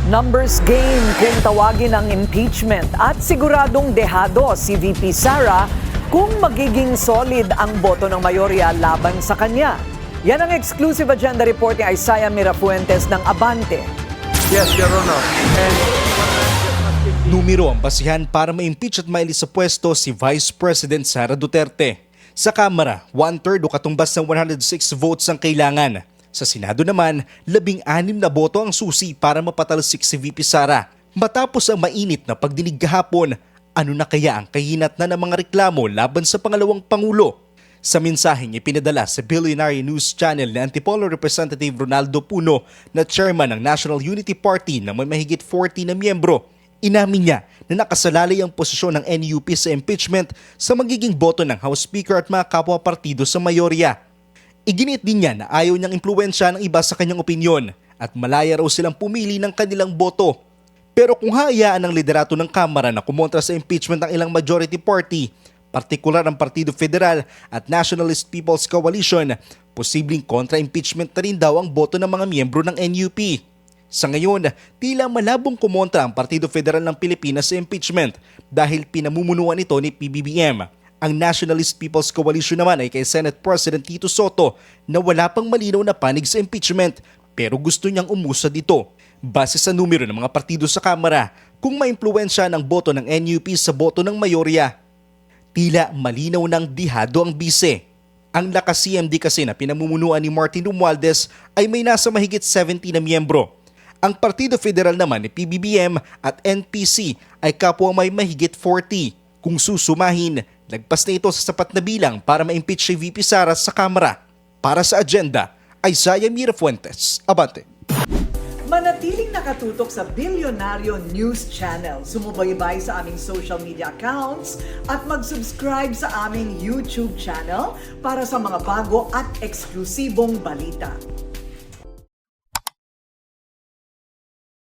Numbers game kung tawagin ang impeachment at siguradong dehado si VP Sara kung magiging solid ang boto ng mayorya laban sa kanya. Yan ang exclusive agenda report ni Isaiah Mirafuentes ng Abante. Yes, Your Honor. Numero ang basihan para ma-impeach at mailis sa pwesto si Vice President Sara Duterte. Sa Kamara, 1/3 o katumbas ng 106 votes ang kailangan. Sa Senado naman, 16 na boto ang susi para mapatalsik si VP Sara. Matapos ang mainit na pagdinig kahapon, ano na kaya ang kahinat na ng mga reklamo laban sa pangalawang Pangulo? Sa mensaheng ipinadala sa Billionaire News Channel ni Antipolo Representative Ronaldo Puno na chairman ng National Unity Party na may mahigit 40 na miyembro, inamin niya na nakasalalay ang posisyon ng NUP sa impeachment sa magiging boto ng House Speaker at mga kapwa-partido sa mayorya. Iginit din niya na ayaw niyang impluwensya ng iba sa kanyang opinyon at malaya raw silang pumili ng kanilang boto. Pero kung hayaan ng liderato ng Kamara na kumontra sa impeachment ng ilang majority party, partikular ang Partido Federal at Nationalist People's Coalition, posibleng kontra-impeachment na rin daw ang boto ng mga miyembro ng NUP. Sa ngayon, tila malabong kumontra ang Partido Federal ng Pilipinas sa impeachment dahil pinamumunuan ito ni PBBM. Ang Nationalist People's Coalition naman ay kay Senate President Tito Soto na wala pang malinaw na panig sa impeachment pero gusto niyang umusad dito. Base sa numero ng mga partido sa Kamara, kung maimpluwensya ng boto ng NUP sa boto ng mayorya, tila malinaw ng dihado ang bise. Ang lakas CMD kasi na pinamumunuan ni Martin Romualdez ay may nasa mahigit 70 na miyembro. Ang Partido Federal naman ni PBBM at NPC ay kapwa may mahigit 40. Kung susumahin, lagpas na ito sa sapat na bilang para ma-impeach si VP Sara sa Kamara. Para sa agenda, Isaiah Mirafuentes, Abante. Manatiling nakatutok sa Billionaire News Channel. Sumubaybay sa aming social media accounts at mag-subscribe sa aming YouTube channel para sa mga bago at eksklusibong balita.